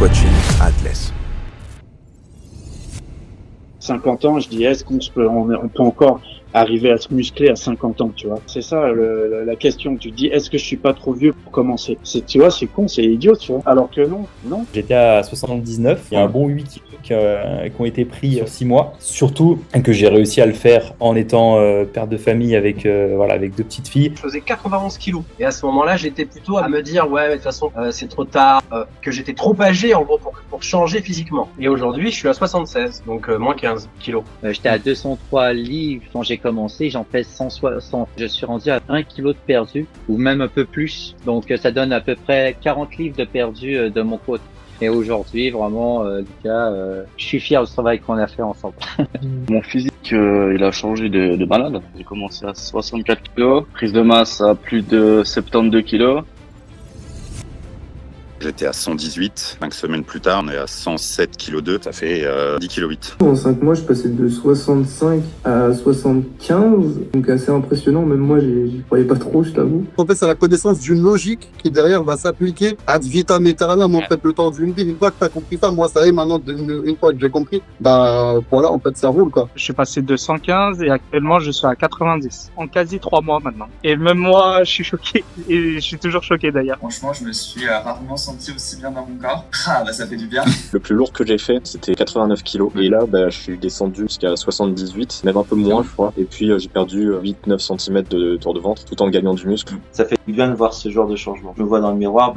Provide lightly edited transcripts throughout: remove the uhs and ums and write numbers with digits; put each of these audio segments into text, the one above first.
Coaching Atlas. 50 ans, je dis, est-ce on peut encore arriver à se muscler à 50 ans, tu vois? C'est ça, la question. Tu te dis, est-ce que je suis pas trop vieux pour commencer? Tu vois, c'est con, c'est idiot, tu vois. Alors que non. J'étais à 79, il y a un bon 8 kilos qui ont été pris sur 6 mois. Surtout que j'ai réussi à le faire en étant père de famille avec 2 petites filles. Je faisais 91 kilos. Et à ce moment-là, j'étais plutôt à me dire, ouais, de toute façon, c'est trop tard, que j'étais trop âgé, en gros, pour changer physiquement. Et aujourd'hui, je suis à 76, donc moins 15 kilos. J'étais à 203 livres quand j'ai commencé, j'en pèse 160. Je suis rendu à 1 kilo de perdu, ou même un peu plus. Donc ça donne à peu près 40 livres de perdu de mon côté. Et aujourd'hui, vraiment, Lucas, je suis fier du travail qu'on a fait ensemble. Mon physique, il a changé de malade. J'ai commencé à 64 kilos, prise de masse à plus de 72 kilos. J'étais à 118, 5 semaines plus tard, on est à 107,2 kg, ça fait 10,8 kg. En 5 mois, je passais de 65 à 75, donc assez impressionnant. Même moi, j'y croyais pas trop, je t'avoue. En fait, c'est la connaissance d'une logique qui derrière va s'appliquer ad vitam aeternam, en fait, le temps d'une vie. Une fois que t'as compris ça, moi, ça y est, maintenant, une fois que j'ai compris, voilà, en fait, ça roule, quoi. Je suis passé de 115 et actuellement, je suis à 90. En quasi 3 mois maintenant. Et même moi, je suis choqué. Et je suis toujours choqué d'ailleurs. Franchement, je me suis rarement senti aussi bien dans mon corps. Ça fait du bien. Le plus lourd que j'ai fait, c'était 89 kilos. Et là, je suis descendu jusqu'à 78, même un peu moins, je crois. Et puis, j'ai perdu 8-9 cm de tour de ventre, tout en gagnant du muscle. Ça fait du bien de voir ce genre de changement. Je me vois dans le miroir,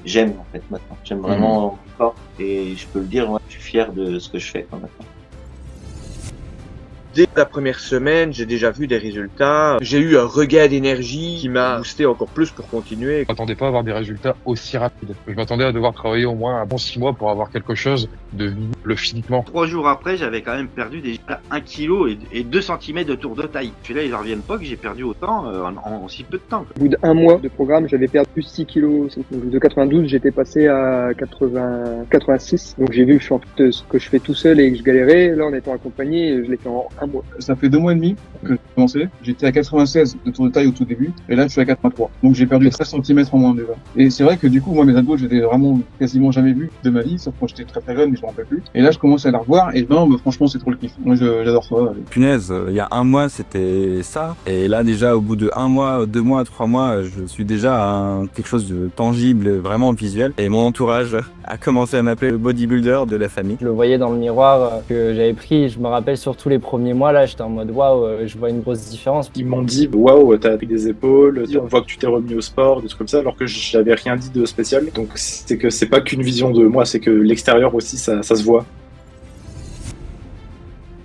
j'aime en fait maintenant. J'aime vraiment mon corps. Et je peux le dire, moi, je suis fier de ce que je fais maintenant. Dès la première semaine, j'ai déjà vu des résultats. J'ai eu un regain d'énergie qui m'a boosté encore plus pour continuer. Je m'attendais pas à avoir des résultats aussi rapides. Je m'attendais à devoir travailler au moins un bon 6 mois pour avoir quelque chose de visible physiquement. 3 jours après, j'avais quand même perdu déjà 1 kg et 2 cm de tour de taille. Celui-là, ils ne reviennent pas que j'ai perdu autant en si peu de temps. Au bout d'1 mois de programme, j'avais perdu 6 kilos. Donc de 92, j'étais passé à 86. Donc j'ai vu que ce que je fais tout seul et que je galérais. Là, en étant accompagné, je l'ai fait en 1 mois. Ça fait 2 mois et demi que j'ai commencé. J'étais à 96 de tour de taille au tout début. Et là, je suis à 83. Donc j'ai perdu 13 cm en moins déjà. Et c'est vrai que du coup, moi, mes abdos, je les ai vraiment quasiment jamais vus de ma vie. Sauf quand j'étais très très jeune, mais je m'en rappelle plus. Et là, je commence à la revoir. Et franchement, c'est trop le kiff. Moi, j'adore ça. Punaise, il y a 1 mois, c'était ça. Et là, déjà, au bout de 1 mois, 2 mois, 3 mois, je suis déjà à quelque chose de tangible, vraiment visuel. Et mon entourage a commencé à m'appeler le bodybuilder de la famille. Je le voyais dans le miroir que j'avais pris. Je me rappelle surtout les premiers mois, là, j'étais en mode waouh, je vois une grosse différence. Ils m'ont dit waouh, t'as pris des épaules, on voit que tu t'es remis au sport, des trucs comme ça, alors que j'avais rien dit de spécial. Donc c'est que c'est pas qu'une vision de moi, c'est que l'extérieur aussi, ça se voit.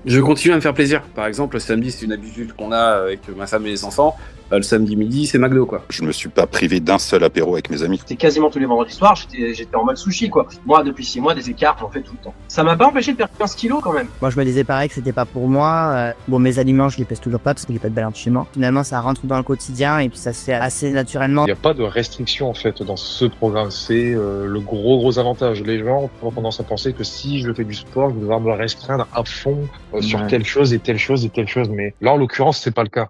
Je continue à me faire plaisir. Par exemple, le samedi, c'est une habitude qu'on a avec ma femme et les enfants. Le samedi midi, c'est McDo, quoi. Je me suis pas privé d'un seul apéro avec mes amis. C'était quasiment tous les vendredis soirs, j'étais en mode sushi, quoi. Moi, depuis 6 mois, des écarts, j'en fais tout le temps. Ça m'a pas empêché de perdre 15 kilos, quand même. Moi, je me disais pareil que c'était pas pour moi. Bon, mes aliments, je les pèse toujours pas parce que j'ai pas de balance chez moi. Finalement, ça rentre dans le quotidien et puis ça se fait assez naturellement. Il n'y a pas de restriction, en fait, dans ce programme. C'est le gros avantage. Les gens ont tendance à penser que si je fais du sport, je vais devoir me restreindre à fond sur telle chose et telle chose et telle chose. Mais là, en l'occurrence, c'est pas le cas.